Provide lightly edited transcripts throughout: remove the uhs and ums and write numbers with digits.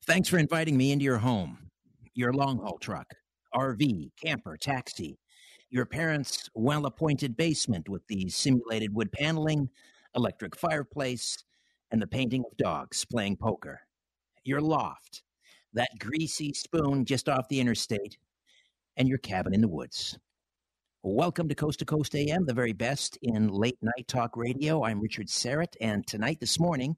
Thanks for inviting me into your home, your long-haul truck, RV, camper, taxi, your parents' well-appointed basement with the simulated wood paneling, electric fireplace, and the painting of dogs playing poker, your loft, that greasy spoon just off the interstate, and your cabin in the woods. Welcome to Coast AM, the very best in late-night talk radio. I'm Richard Serrett, and this morning,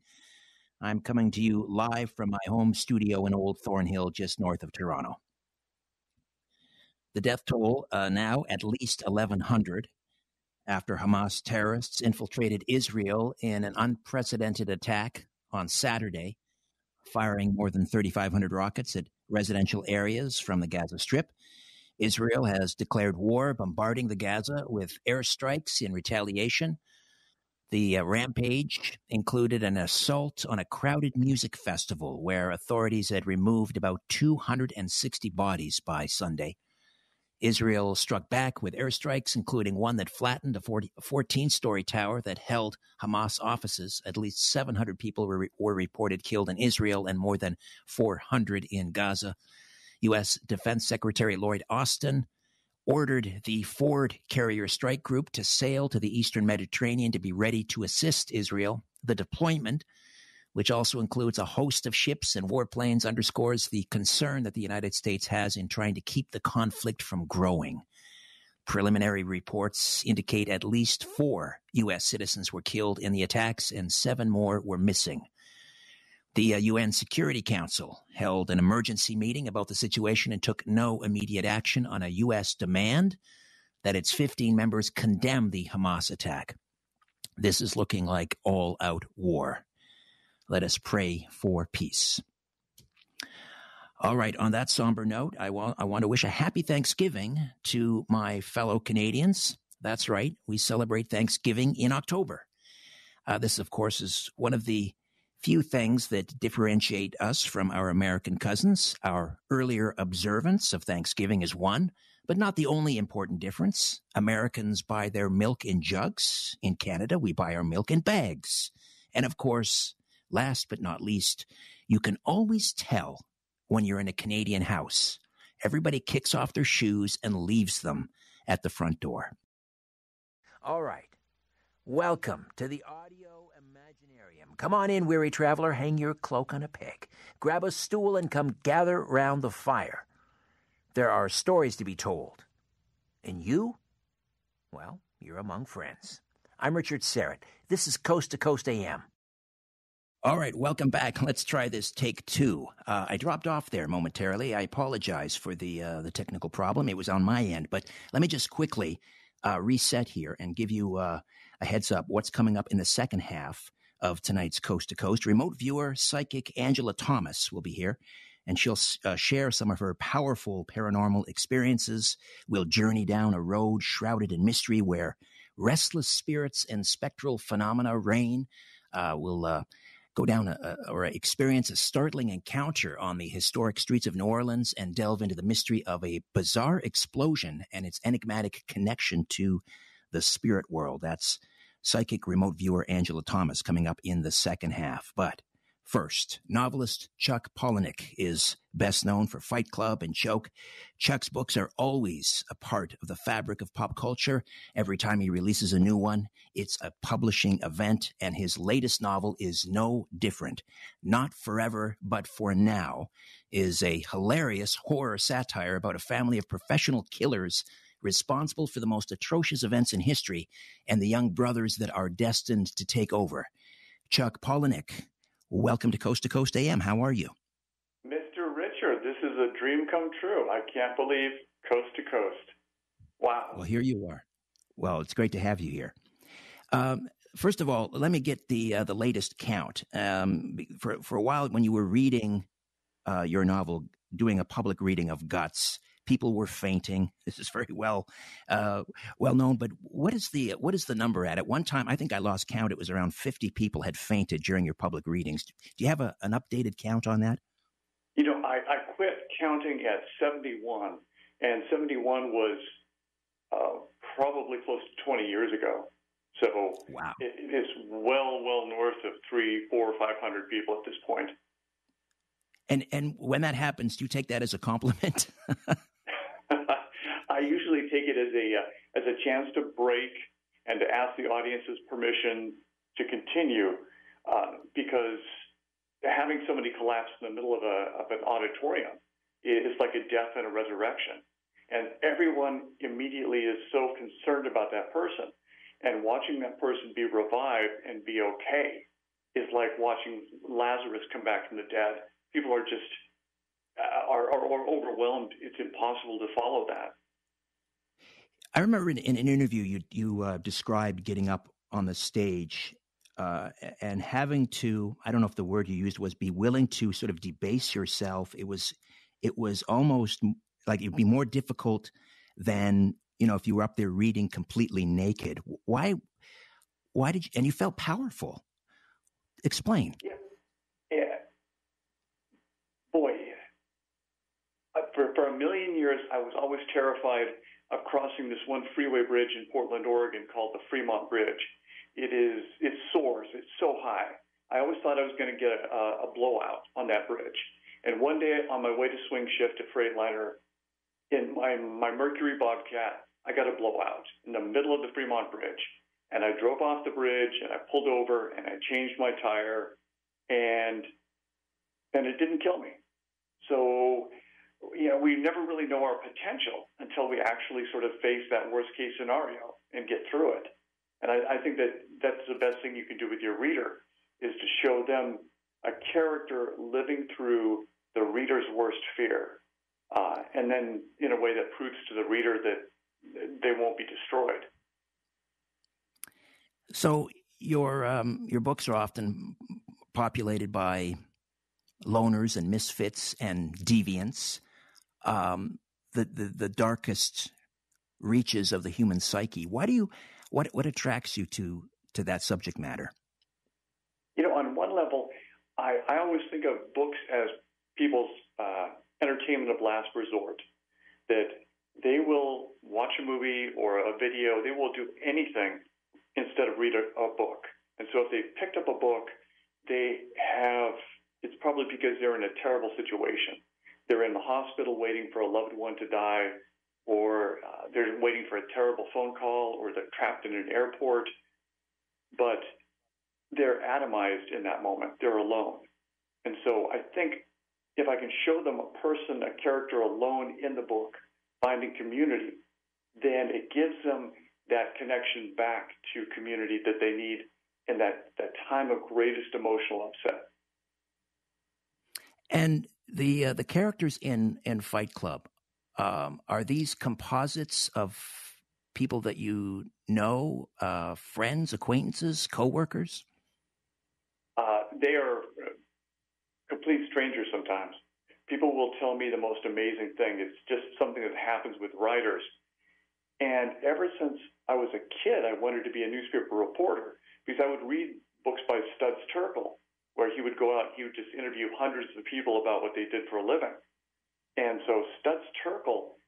I'm coming to you live from my home studio in Old Thornhill, just north of Toronto. The death toll now at least 1,100 after Hamas terrorists infiltrated Israel in an unprecedented attack on Saturday, firing more than 3,500 rockets at residential areas from the Gaza Strip. Israel has declared war, bombarding the Gaza with airstrikes in retaliation. The rampage included an assault on a crowded music festival where authorities had removed about 260 bodies by Sunday. Israel struck back with airstrikes, including one that flattened a 14-story tower that held Hamas offices. At least 700 people were reported killed in Israel and more than 400 in Gaza. U.S. Defense Secretary Lloyd Austin ordered the Ford Carrier Strike Group to sail to the eastern Mediterranean to be ready to assist Israel. The deployment, which also includes a host of ships and warplanes, underscores the concern that the United States has in trying to keep the conflict from growing. Preliminary reports indicate at least 4 U.S. citizens were killed in the attacks and 7 more were missing. The UN Security Council held an emergency meeting about the situation and took no immediate action on a U.S. demand that its 15 members condemn the Hamas attack. This is looking like all-out war. Let us pray for peace. All right, on that somber note, I want to wish a happy Thanksgiving to my fellow Canadians. That's right, we celebrate Thanksgiving in October. This, of course, is one of the few things that differentiate us from our American cousins. Our earlier observance of Thanksgiving is one, but not the only important difference. Americans buy their milk in jugs. In Canada, we buy our milk in bags. And of course, last but not least, you can always tell when you're in a Canadian house. Everybody kicks off their shoes and leaves them at the front door. All right. Welcome to the Audio Imaginarium. Come on in, weary traveler, hang your cloak on a peg. Grab a stool and come gather round the fire. There are stories to be told. And you? Well, you're among friends. I'm Richard Serrett. This is Coast to Coast AM. All right, welcome back. Let's try this take 2. I dropped off there momentarily. I apologize for the technical problem. It was on my end. But let me just quickly reset here and give you a heads up what's coming up in the second half of tonight's Coast to Coast. Remote viewer, psychic Angela Thomas will be here, and she'll share some of her powerful paranormal experiences. We'll journey down a road shrouded in mystery where restless spirits and spectral phenomena reign. We'll go down or experience a startling encounter on the historic streets of New Orleans and delve into the mystery of a bizarre explosion and its enigmatic connection to the spirit world. That's psychic remote viewer Angela Thomas coming up in the second half. But first, novelist Chuck Palahniuk is best known for Fight Club and Joke. Chuck's books are always a part of the fabric of pop culture. Every time he releases a new one, it's a publishing event, and his latest novel is no different. Not Forever, But For Now is a hilarious horror satire about a family of professional killers responsible for the most atrocious events in history and the young brothers that are destined to take over. Chuck Palahniuk, welcome to Coast AM. How are you? Mr. Richard, this is a dream come true. I can't believe Coast to Coast. Wow. Well, here you are. Well, it's great to have you here. First of all, let me get the latest count. For a while, when you were reading your novel, doing a public reading of Guts, people were fainting. This is very well known. But what is the number at? At one time, I think I lost count. It was around 50 people had fainted during your public readings. Do you have an updated count on that? You know, I quit counting at 71, and 71 was probably close to 20 years ago. So wow. It is well north of 300, 400, 500 people at this point. And when that happens, do you take that as a compliment? I usually take it as a chance to break and to ask the audience's permission to continue, because having somebody collapse in the middle of an auditorium is like a death and a resurrection. And everyone immediately is so concerned about that person. And watching that person be revived and be okay is like watching Lazarus come back from the dead. People are just are overwhelmed. It's impossible to follow that. I remember in an interview you described getting up on the stage and having to, I don't know if the word you used was be willing to sort of debase yourself. It was almost like it'd be more difficult than, if you were up there reading completely naked. Why did you, and you felt powerful. Explain. Yeah. Boy, for a million years, I was always terrified of crossing this one freeway bridge in Portland, Oregon called the Fremont Bridge. It soars. It's so high. I always thought I was going to get a blowout on that bridge. And one day on my way to swing shift to Freightliner, in my Mercury Bobcat, I got a blowout in the middle of the Fremont Bridge. And I drove off the bridge, and I pulled over, and I changed my tire, and it didn't kill me. So, we never really know our potential until we actually sort of face that worst-case scenario and get through it. And I think that's the best thing you can do with your reader, is to show them a character living through the reader's worst fear, and then in a way that proves to the reader that they won't be destroyed. So your books are often populated by loners and misfits and deviants, the darkest reaches of the human psyche. What attracts you to that subject matter? On one level, I always think of books as people's entertainment of last resort, that they will watch a movie or a video, they will do anything instead of read a book. And so if they've picked up a book, it's probably because they're in a terrible situation. They're in the hospital waiting for a loved one to die, or they're waiting for a terrible phone call, or they're trapped in an airport. But they're atomized in that moment. They're alone. And so I think if I can show them a character alone in the book, finding community, then it gives them that connection back to community that they need in that time of greatest emotional upset. And the characters in Fight Club, are these composites of people that you know, friends, acquaintances, coworkers? They are complete strangers sometimes. People will tell me the most amazing thing. It's just something that happens with writers. And ever since I was a kid, I wanted to be a newspaper reporter, because I would read books by Studs Terkel, where he would go out, he would just interview hundreds of people about what they did for a living. And so Studs Terkel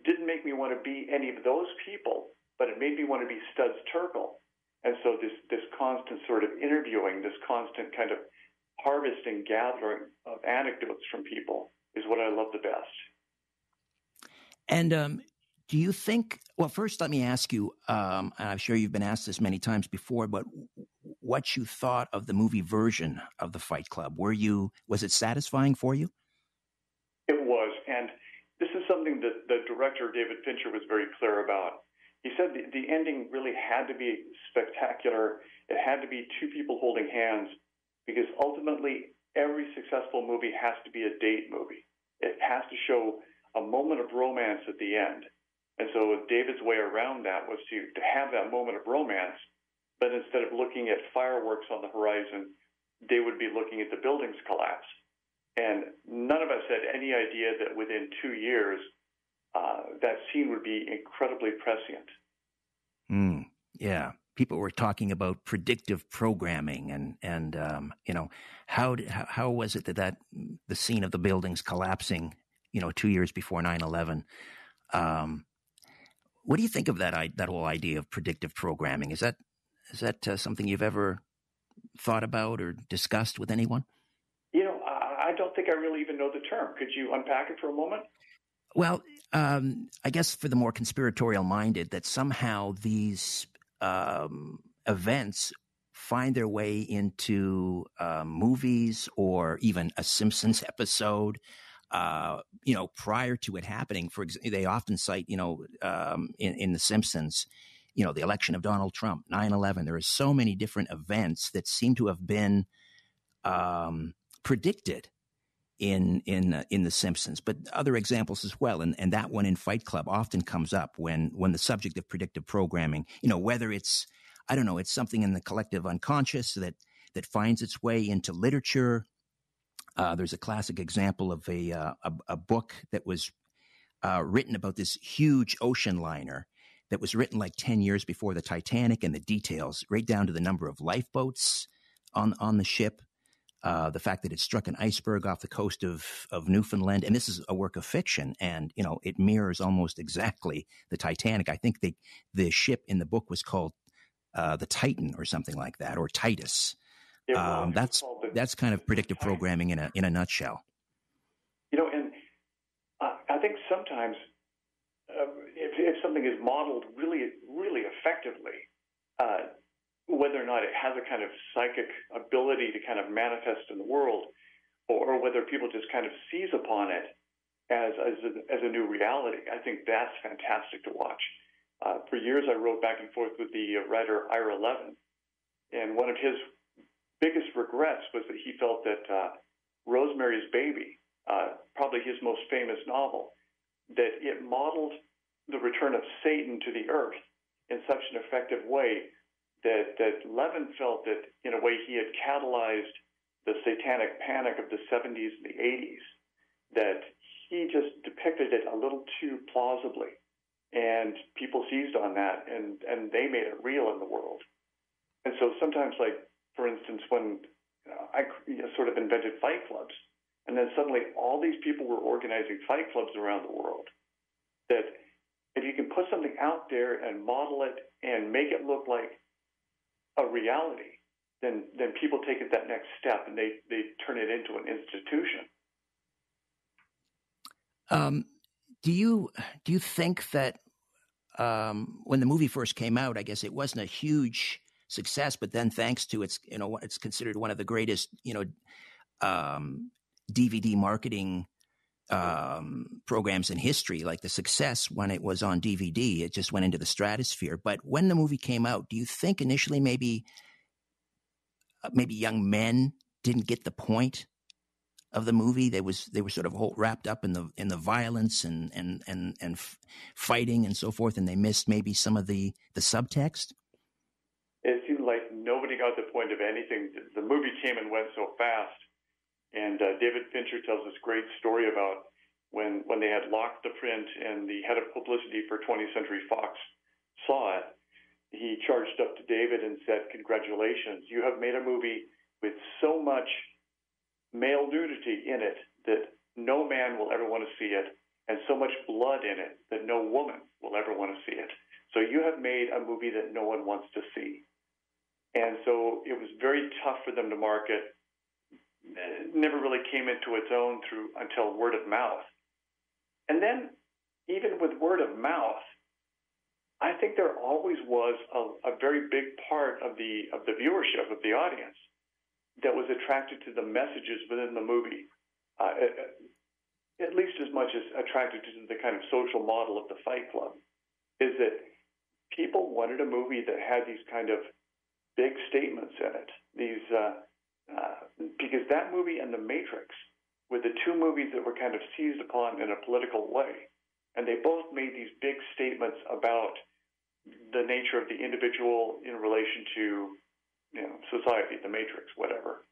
didn't make me want to be any of those people, but it made me want to be Studs Terkel. And so this constant sort of interviewing, this constant kind of harvesting, gathering of anecdotes from people is what I love the best. And do you think, well, first let me ask you, and I'm sure you've been asked this many times before, but what you thought of the movie version of the Fight Club. Was it satisfying for you? It was, and this is something that the director, David Fincher, was very clear about. He said the ending really had to be spectacular. It had to be two people holding hands, because ultimately every successful movie has to be a date movie. It has to show a moment of romance at the end. And so David's way around that was to have that moment of romance, but instead of looking at fireworks on the horizon, they would be looking at the buildings collapse. And none of us had any idea that within 2 years, that scene would be incredibly prescient. Yeah. People were talking about predictive programming and how was it that the scene of the buildings collapsing, 2 years before 9/11, what do you think of that whole idea of predictive programming? Is that something you've ever thought about or discussed with anyone? I I don't think I really even know the term. Could you unpack it for a moment? Well, I guess for the more conspiratorial minded, that somehow these events find their way into movies or even a Simpsons episode. Prior to it happening, for example, they often cite, in The Simpsons, the election of Donald Trump, 9/11. There are so many different events that seem to have been predicted in The Simpsons, but other examples as well. And that one in Fight Club often comes up when the subject of predictive programming, whether it's, I don't know, it's something in the collective unconscious that finds its way into literature. There's a classic example of a book that was written about this huge ocean liner that was written like 10 years before the Titanic, and the details right down to the number of lifeboats on the ship. The fact that it struck an iceberg off the coast of Newfoundland. And this is a work of fiction, and, it mirrors almost exactly the Titanic. I think the ship in the book was called the Titan or something like that, or Titus. That's kind of predictive programming in a nutshell. And I think sometimes if something is modeled really, really effectively, whether or not it has a kind of psychic ability to kind of manifest in the world, or whether people just kind of seize upon it as a new reality, I think that's fantastic to watch. For years, I wrote back and forth with the writer Ira Levin, and one of his biggest regrets was that he felt that Rosemary's Baby, probably his most famous novel, that it modeled the return of Satan to the earth in such an effective way that Levin felt that, in a way, he had catalyzed the Satanic Panic of the 70s and the 80s, that he just depicted it a little too plausibly, and people seized on that, and they made it real in the world. And so sometimes, like, for instance, when I sort of invented fight clubs, and then suddenly all these people were organizing fight clubs around the world, that if you can put something out there and model it and make it look like a reality, then people take it that next step and they turn it into an institution. Do you think that when the movie first came out, I guess it wasn't a huge success, but then thanks to its, it's considered one of the greatest, DVD marketing programs in history, like the success when it was on DVD, it just went into the stratosphere. But when the movie came out, do you think initially maybe young men didn't get the point of the movie? They were sort of wrapped up in the violence and fighting and so forth, and they missed maybe some of the subtext? It seemed like nobody got the point of anything. The movie came and went so fast. And David Fincher tells this great story about when they had locked the print and the head of publicity for 20th Century Fox saw it. He charged up to David and said, "Congratulations, you have made a movie with so much male nudity in it that no man will ever want to see it, and so much blood in it that no woman will ever want to see it. So you have made a movie that no one wants to see." And so it was very tough for them to market. It never really came into its own until word of mouth. And then, even with word of mouth, I think there always was a very big part of the viewership, of the audience, that was attracted to the messages within the movie, at least as much as attracted to the kind of social model of the Fight Club, is that people wanted a movie that had these kind of big statements in it. Because that movie and The Matrix were the two movies that were kind of seized upon in a political way. And they both made these big statements about the nature of the individual in relation to, society, The Matrix, whatever.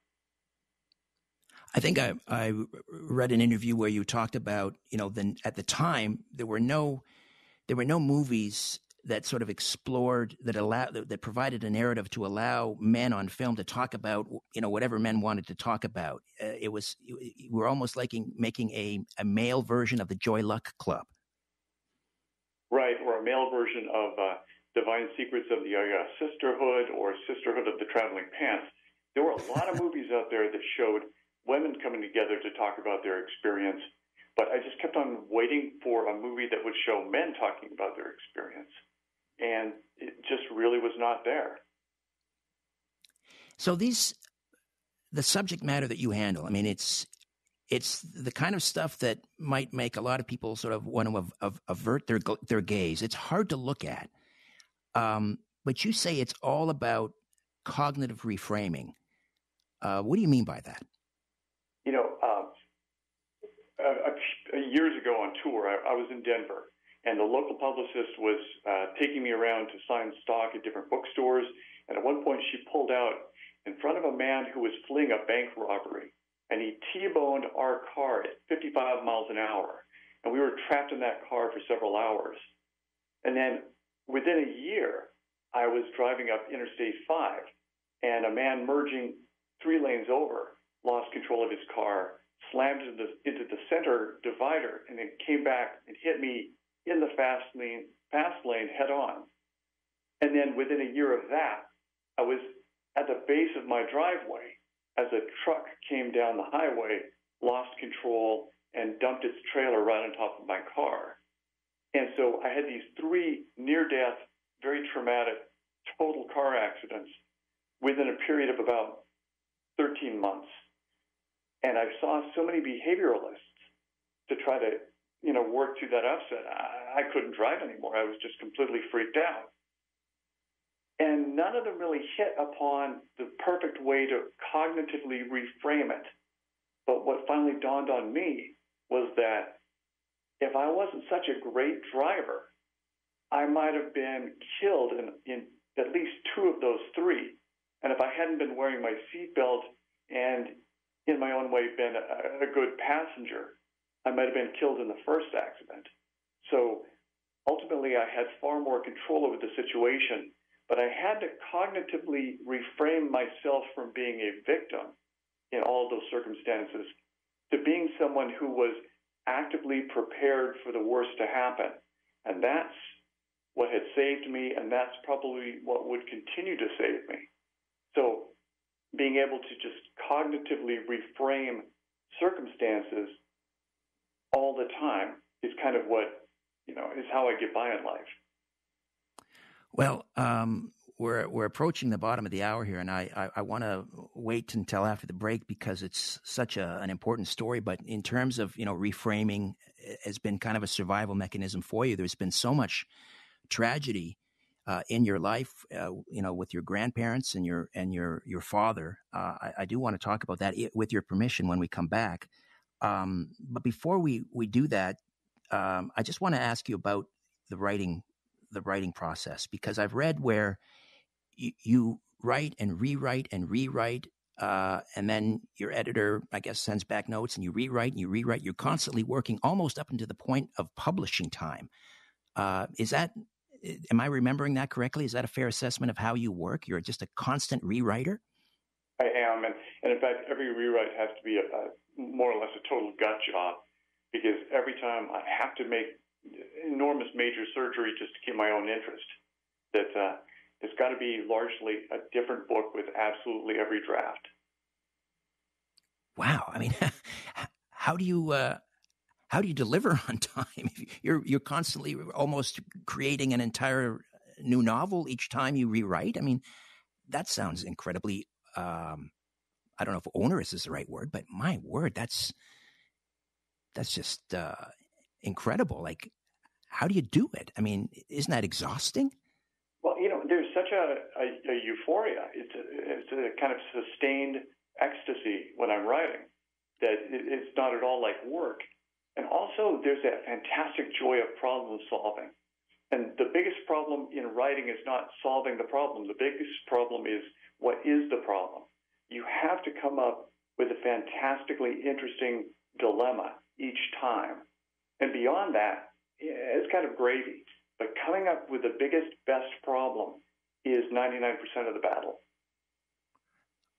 I think I read an interview where you talked about, at the time there were no movies that sort of explored, that provided a narrative to allow men on film to talk about, whatever men wanted to talk about. We're almost like making a male version of the Joy Luck Club. Right, or a male version of Divine Secrets of the Sisterhood, or Sisterhood of the Traveling Pants. There were a lot of movies out there that showed women coming together to talk about their experience, but I just kept on waiting for a movie that would show men talking about their experience, and it just really was not there. So the subject matter that you handle, I mean, it's the kind of stuff that might make a lot of people sort of want to avert their gaze. It's hard to look at. But you say it's all about cognitive reframing. What do you mean by that? You know, years ago on tour, I was in Denver, and the local publicist was taking me around to sign stock at different bookstores. And at one point, she pulled out in front of a man who was fleeing a bank robbery, and he T-boned our car at 55 miles an hour. And we were trapped in that car for several hours. And then within a year, I was driving up Interstate 5, and a man merging 3 lanes over lost control of his car, slammed into the center divider, and then came back and hit me in the fast lane head on. And then within a year of that, I was at the base of my driveway as a truck came down the highway, lost control, and dumped its trailer right on top of my car. And so I had these 3 near-death, very traumatic, total car accidents within a period of about 13 months. And I saw so many behavioralists to try to, work through that upset. I couldn't drive anymore. I was just completely freaked out. And none of them really hit upon the perfect way to cognitively reframe it. But what finally dawned on me was that if I wasn't such a great driver, I might have been killed in at least 2 of those 3. And if I hadn't been wearing my seatbelt and in my own way been a good passenger, I might have been killed in the first accident. So ultimately, I had far more control over the situation, but I had to cognitively reframe myself from being a victim in all of those circumstances to being someone who was actively prepared for the worst to happen. And that's what had saved me, and that's probably what would continue to save me. So being able to just cognitively reframe circumstances all the time is kind of what, is how I get by in life. Well, we're approaching the bottom of the hour here, and I want to wait until after the break because it's such an important story. But in terms of, reframing has been kind of a survival mechanism for you. There's been so much tragedy in your life, with your grandparents and your father. I do want to talk about that with your permission when we come back. But before we do that, I just want to ask you about the writing process, because I've read where you write and rewrite, and then your editor, I guess, sends back notes, and you rewrite. You're constantly working almost up until the point of publishing time. Am I remembering that correctly? Is that a fair assessment of how you work? You're just a constant rewriter? I am, and in fact, every rewrite has to be more or less a total gut job, because every time I have to make enormous major surgery just to keep my own interest. That it's got to be largely a different book with absolutely every draft. Wow, I mean, how do you deliver on time? You're constantly almost creating an entire new novel each time you rewrite. I mean, that sounds incredibly. I don't know if onerous is the right word, but my word, that's just incredible. Like, how do you do it? I mean, isn't that exhausting? Well, there's such a euphoria. It's a kind of sustained ecstasy when I'm writing that it's not at all like work. And also, there's that fantastic joy of problem solving. And the biggest problem in writing is not solving the problem. The biggest problem is, what is the problem? You have to come up with a fantastically interesting dilemma each time. And beyond that, it's kind of gravy. But coming up with the biggest, best problem is 99% of the battle.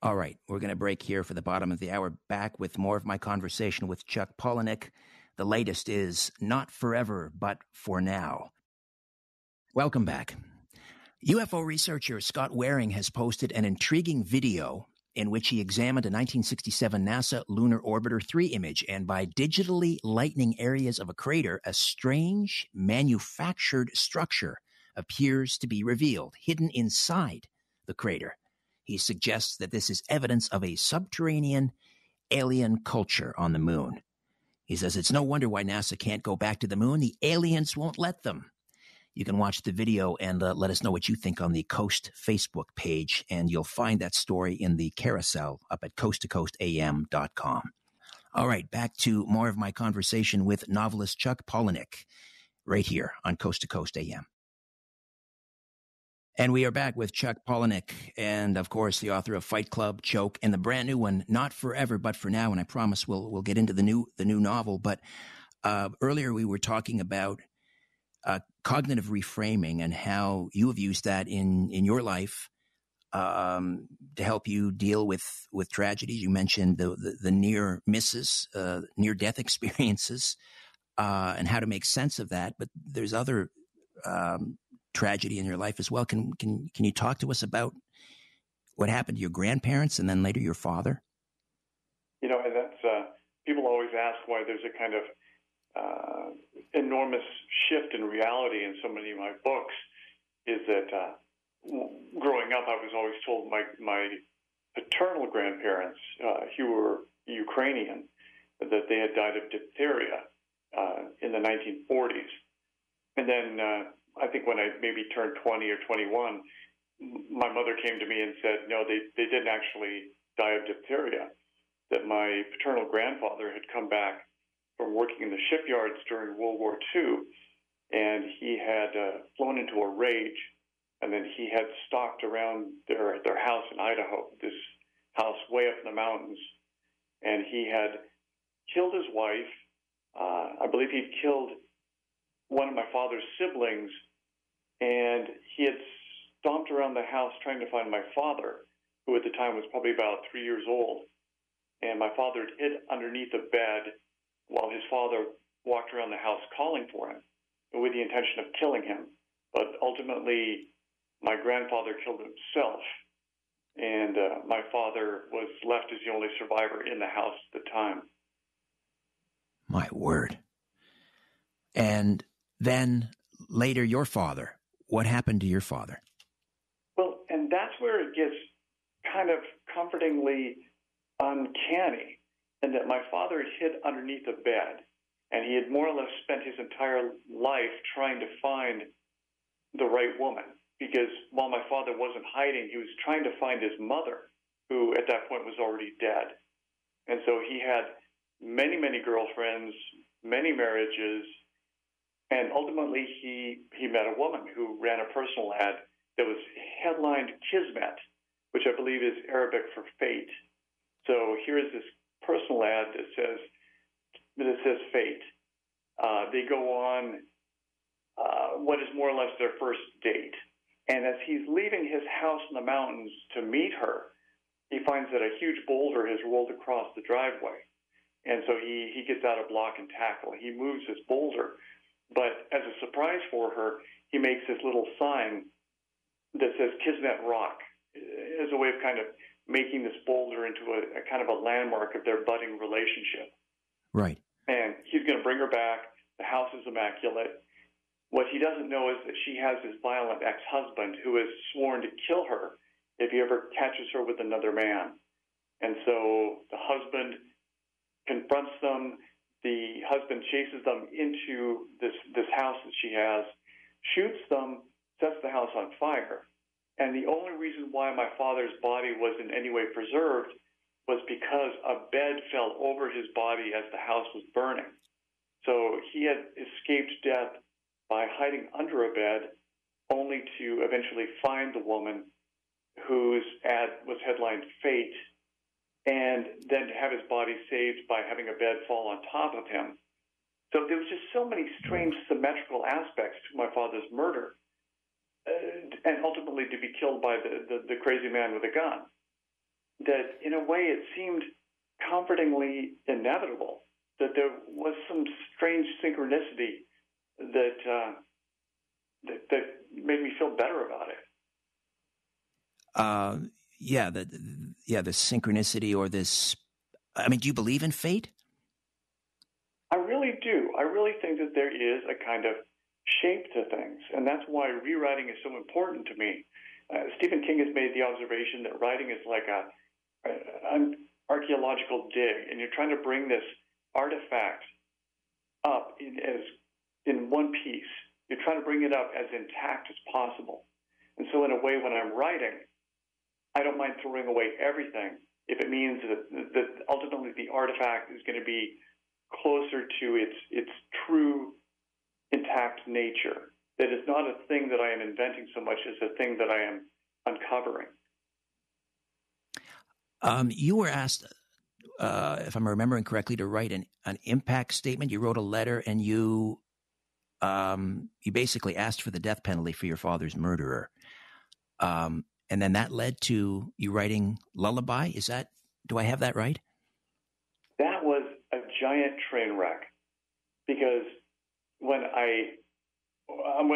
All right. We're going to break here for the bottom of the hour. Back with more of my conversation with Chuck Palahniuk. The latest is Not Forever, but For Now. Welcome back. UFO researcher Scott Waring has posted an intriguing video in which he examined a 1967 NASA Lunar Orbiter 3 image, and by digitally lightening areas of a crater, a strange manufactured structure appears to be revealed, hidden inside the crater. He suggests that this is evidence of a subterranean alien culture on the moon. He says it's no wonder why NASA can't go back to the moon. The aliens won't let them. You can watch the video and let us know what you think on the Coast Facebook page, and you'll find that story in the carousel up at coasttocoastam.com. All right, back to more of my conversation with novelist Chuck Palahniuk right here on Coast to Coast AM. And we are back with Chuck Palahniuk and, of course, the author of Fight Club, Choke, and the brand new one, Not Forever, But For Now. And I promise we'll get into the new novel. But earlier we were talking about cognitive reframing and how you have used that in your life to help you deal with tragedies. You mentioned the near misses, near death experiences, and how to make sense of that. But there's other tragedy in your life as well. Can you talk to us about what happened to your grandparents and then later your father? And that's people always ask why there's a kind of enormous shift in reality in so many of my books. Is that growing up, I was always told my paternal grandparents, who were Ukrainian, that they had died of diphtheria in the 1940s. And then I think when I maybe turned 20 or 21, my mother came to me and said, no, they didn't actually die of diphtheria, that my paternal grandfather had come back from working in the shipyards during World War II, and he had flown into a rage, and then he had stalked around their house in Idaho, this house way up in the mountains, and he had killed his wife. I believe he'd killed one of my father's siblings, and he had stomped around the house trying to find my father, who at the time was probably about 3 years old. And my father had hid underneath a bed while his father walked around the house calling for him with the intention of killing him. But ultimately, my grandfather killed himself, and my father was left as the only survivor in the house at the time. My word. And then later, your father. What happened to your father? Well, and that's where it gets kind of comfortingly uncanny, in that my father had hid underneath a bed, and he had more or less spent his entire life trying to find the right woman, because while my father wasn't hiding, he was trying to find his mother, who at that point was already dead. And so he had many, many girlfriends, many marriages, and ultimately he met a woman who ran a personal ad that was headlined Kismet, which I believe is Arabic for fate. So here is this personal ad that says fate. They go on what is more or less their first date. And as he's leaving his house in the mountains to meet her, he finds that a huge boulder has rolled across the driveway. And so he gets out of block and tackle. He moves his boulder. But as a surprise for her, he makes this little sign that says Kismet Rock, as a way of kind of making this boulder into a kind of a landmark of their budding relationship. Right. And he's going to bring her back. The house is immaculate. What he doesn't know is that she has this violent ex-husband who has sworn to kill her if he ever catches her with another man. And so the husband confronts them. The husband chases them into this house that she has, shoots them, sets the house on fire. And the only reason why my father's body was in any way preserved was because a bed fell over his body as the house was burning. So he had escaped death by hiding under a bed, only to eventually find the woman whose ad was headlined Fate, and then to have his body saved by having a bed fall on top of him. So there was just so many strange symmetrical aspects to my father's murder, and ultimately to be killed by the crazy man with a gun, that in a way it seemed comfortingly inevitable, that there was some strange synchronicity that made me feel better about it. Yeah, synchronicity or this. I mean, do you believe in fate? I really do. I really think that there is a kind of shape to things, and that's why rewriting is so important to me. Stephen King has made the observation that writing is like an archaeological dig, and you're trying to bring this artifact up in one piece. You're trying to bring it up as intact as possible. And so in a way, when I'm writing, I don't mind throwing away everything if it means that ultimately the artifact is going to be closer to its true intact nature. That it's not a thing that I am inventing so much as a thing that I am uncovering. You were asked, if I'm remembering correctly, to write an impact statement. You wrote a letter, and you basically asked for the death penalty for your father's murderer. And then that led to you writing Lullaby. Do I have that right? That was a giant train wreck, because when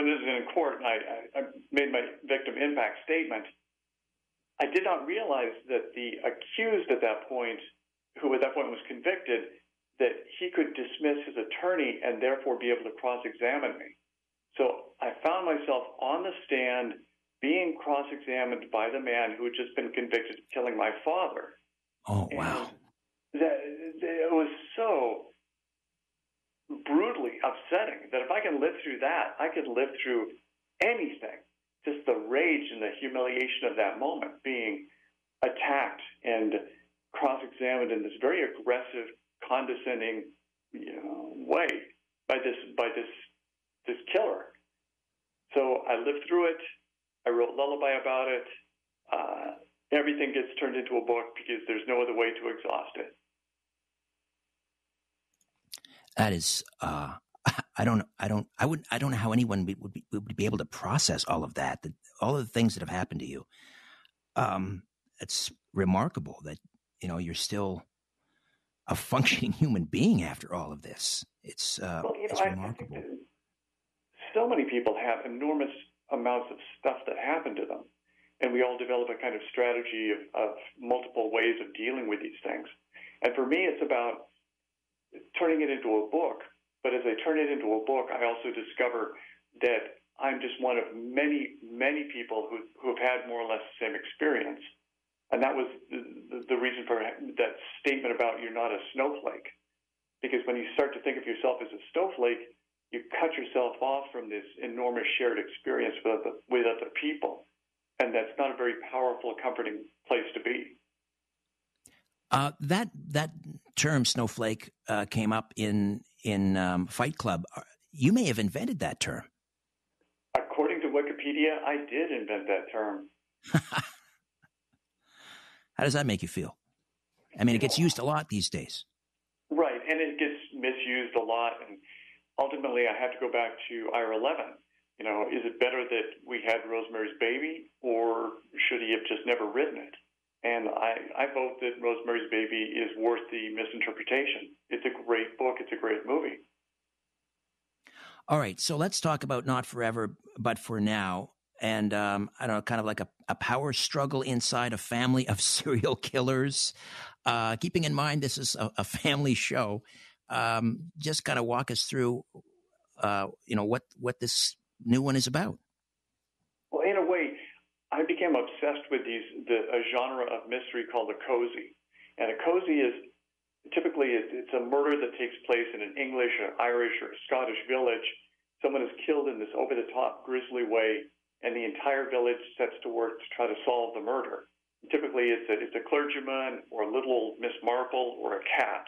this is in court, I made my victim impact statement. I did not realize that the accused at that point, who at that point was convicted, that he could dismiss his attorney and therefore be able to cross-examine me. So I found myself on the stand being cross-examined by the man who had just been convicted of killing my father. Oh, wow. And it was so brutally upsetting that if I can live through that, I could live through anything. Just the rage and the humiliation of that moment, being attacked and cross-examined in this very aggressive, condescending way by this killer. So I lived through it. I wrote Lullaby about it. Everything gets turned into a book because there's no other way to exhaust it. That is, I don't know how anyone would be able to process all of that, all of the things that have happened to you. It's remarkable that, you're still a functioning human being after all of this. It's remarkable. I think so many people have enormous amounts of stuff that happened to them, and we all develop a kind of strategy of multiple ways of dealing with these things. And for me, it's about turning it into a book. But as I turn it into a book, I also discover that I'm just one of many, many people who have had more or less the same experience. And that was the reason for that statement about you're not a snowflake. Because when you start to think of yourself as a snowflake, you cut yourself off from this enormous shared experience with other people. And that's not a very powerful, comforting place to be. That term snowflake came up in Fight Club. You may have invented that term. According to Wikipedia, I did invent that term. How does that make you feel? I mean, it gets used a lot these days. Right, and it gets misused a lot. And ultimately, I have to go back to Ira Levin. Is it better that we had Rosemary's Baby, or should he have just never written it? And I vote that Rosemary's Baby is worth the misinterpretation. It's a great book. It's a great movie. All right, so let's talk about Not Forever, But For Now. And, I don't know, kind of like a power struggle inside a family of serial killers. Keeping in mind this is a family show, just kind of walk us through, what this new one is about. Well, in a way, I became obsessed with a genre of mystery called a cozy. And a cozy is typically it's a murder that takes place in an English or Irish or Scottish village. Someone is killed in this over-the-top grisly way, and the entire village sets to work to try to solve the murder. Typically, it's a clergyman or a little old Miss Marple or a cat.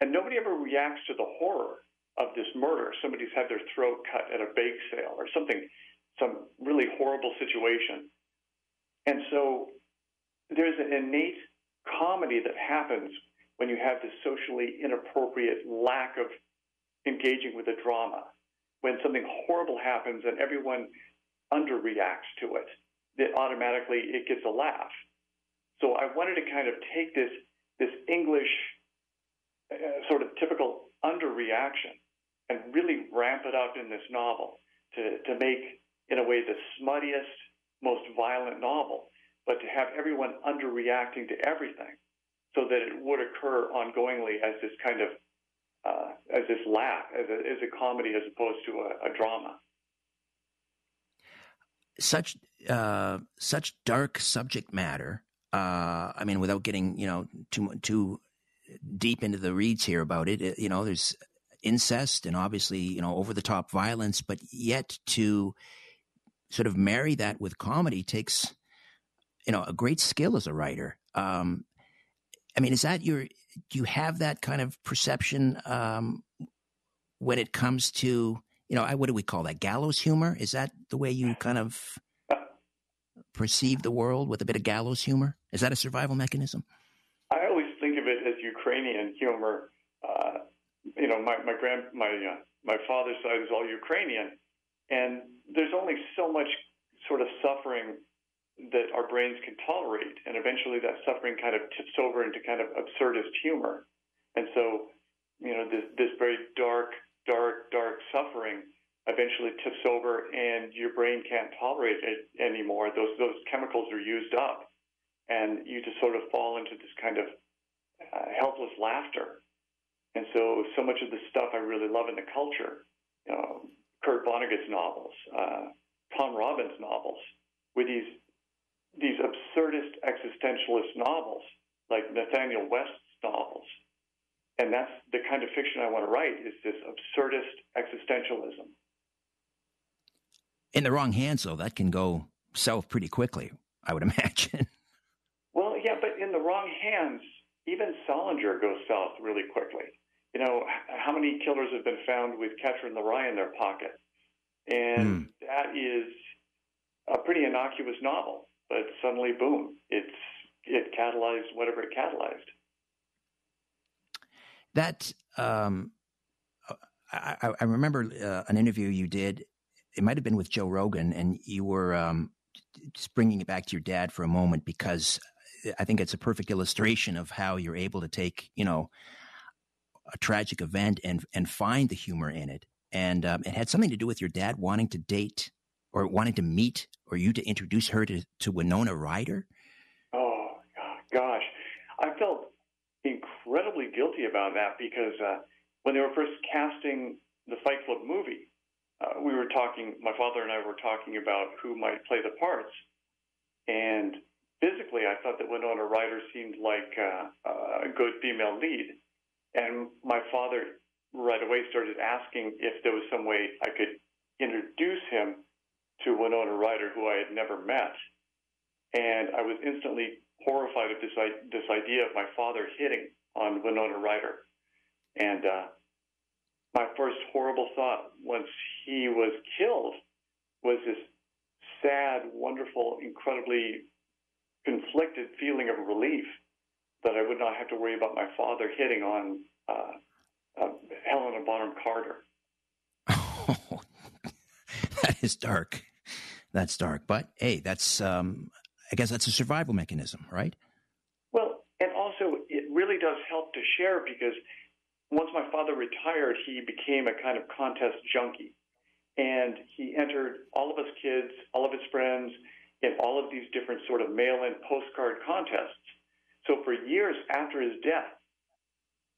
And nobody ever reacts to the horror of this murder. Somebody's had their throat cut at a bake sale or something, some really horrible situation. And so there's an innate comedy that happens when you have this socially inappropriate lack of engaging with the drama. When something horrible happens and everyone underreacts to it, that automatically it gets a laugh. So I wanted to kind of take this English sort of typical underreaction and really ramp it up in this novel to make, in a way, the smuttiest, most violent novel. but to have everyone underreacting to everything so that it would occur ongoingly as this kind of, as this laugh, as a comedy as opposed to a drama. Such dark subject matter. I mean, without getting, too deep into the reads here about it, there's incest and obviously, over the top violence, but yet to sort of marry that with comedy takes, a great skill as a writer. I mean, do you have that kind of perception when it comes to, what do we call that? Gallows humor? Is that the way you kind of perceive the world, with a bit of gallows humor? Is that a survival mechanism? I always think of it as Ukrainian humor. My father's side is all Ukrainian, and there's only so much sort of suffering that our brains can tolerate, and eventually that suffering kind of tips over into kind of absurdist humor. And so, this very dark suffering eventually tips over, and your brain can't tolerate it anymore. Those chemicals are used up, and you just sort of fall into this kind of helpless laughter. And so much of the stuff I really love in the culture, Kurt Vonnegut's novels, Tom Robbins' novels, with these absurdist existentialist novels, like Nathaniel West's novels. And that's the kind of fiction I want to write, is this absurdist existentialism. In the wrong hands, though, that can go south pretty quickly, I would imagine. Well, yeah, but in the wrong hands, even Salinger goes south really quickly. How many killers have been found with Catcher in the Rye in their pocket? And that is a pretty innocuous novel, but suddenly, boom, it catalyzed whatever it catalyzed. That I remember an interview you did. It might have been with Joe Rogan, and you were just bringing it back to your dad for a moment, because I think it's a perfect illustration of how you're able to take, a tragic event and find the humor in it. And it had something to do with your dad wanting to date or wanting to meet, or you to introduce her to Winona Ryder. Oh, gosh. I felt incredibly guilty about that, because when they were first casting the Fight Club movie, my father and I were talking about who might play the parts. And physically, I thought that Winona Ryder seemed like a good female lead. And my father right away started asking if there was some way I could introduce him to Winona Ryder, who I had never met. And I was instantly horrified at this idea of my father hitting on Winona Ryder. And my first horrible thought once he was killed was this sad, wonderful, incredibly conflicted feeling of relief that I would not have to worry about my father hitting on Helena Bonham Carter. Oh, that is dark. That's dark. But hey, that's I guess that's a survival mechanism, right? Well, and also it really does help to share, because once my father retired, he became a kind of contest junkie. And he entered all of us kids, all of his friends, in all of these different sort of mail-in postcard contests. So for years after his death,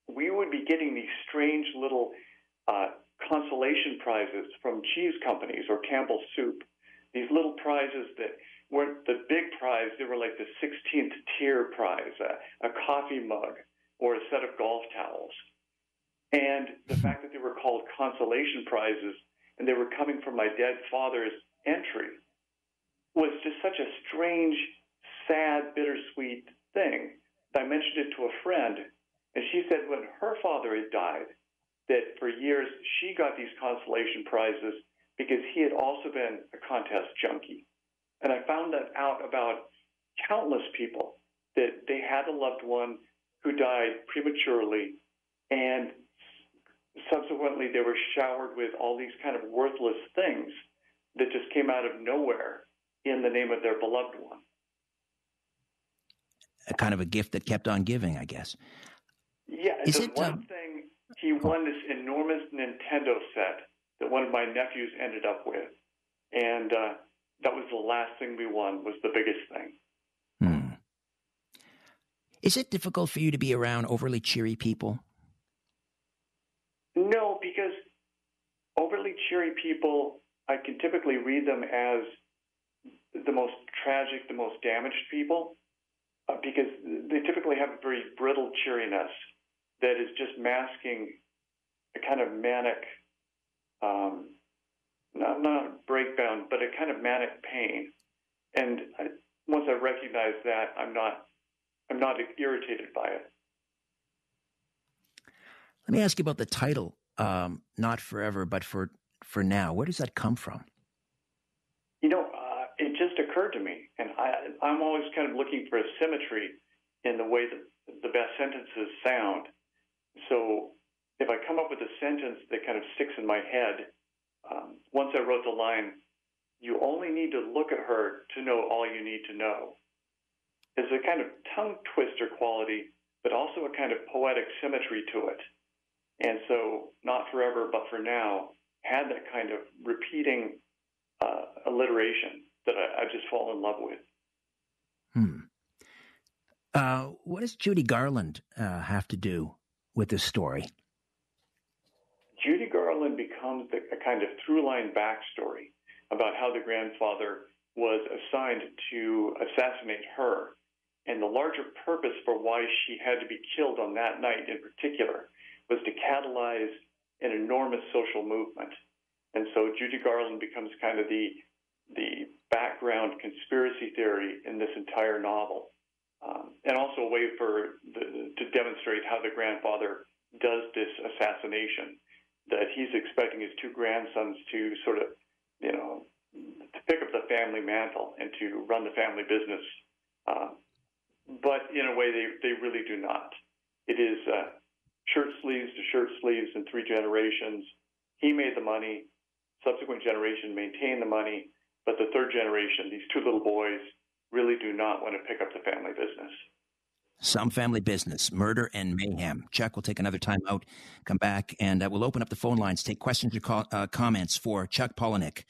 we would be getting these strange little consolation prizes from cheese companies or Campbell's Soup. These little prizes that weren't the big prize. They were like the 16th tier prize, a coffee mug or a set of golf towels. And the fact that they were called consolation prizes and they were coming from my dead father's entry was just such a strange, sad, bittersweet thing. I mentioned it to a friend, and she said when her father had died, that for years she got these consolation prizes because he had also been a contest junkie. And I found that out about countless people, that they had a loved one who died prematurely, and subsequently they were showered with all these kind of worthless things that just came out of nowhere in the name of their beloved one. A kind of a gift that kept on giving, I guess. Yeah, one thing, he won this enormous Nintendo set that one of my nephews ended up with. And that was the last thing we won, was the biggest thing. Is it difficult for you to be around overly cheery people? No, because overly cheery people, I can typically read them as the most tragic, the most damaged people, because they typically have a very brittle cheeriness that is just masking a kind of manic, not breakdown, but a kind of manic pain. And once I recognize that, I'm not irritated by it. Let me ask you about the title, Not Forever, but for Now. Where does that come from? It just occurred to me, and I'm always kind of looking for a symmetry in the way that the best sentences sound. So if I come up with a sentence that kind of sticks in my head, once I wrote the line, "You only need to look at her to know all you need to know," there's a kind of tongue twister quality, but also a kind of poetic symmetry to it. And so Not Forever, but for Now had that kind of repeating alliteration that I just fall in love with. What does Judy Garland have to do with this story? Judy Garland becomes a kind of through-line backstory about how the grandfather was assigned to assassinate her, and the larger purpose for why she had to be killed on that night in particular was to catalyze an enormous social movement. And so Judy Garland becomes kind of the background conspiracy theory in this entire novel, and also a way to demonstrate how the grandfather does this assassination, that he's expecting his two grandsons to sort of, to pick up the family mantle and to run the family business. But in a way, they really do not. It is shirt sleeves to shirt sleeves in 3 generations. He made the money. Subsequent generation maintained the money. But the third generation, these 2 little boys, really do not want to pick up the family business. Some family business, murder and mayhem. Chuck, we'll take another time out, come back, and we'll open up the phone lines, take questions or comments for Chuck Palahniuk.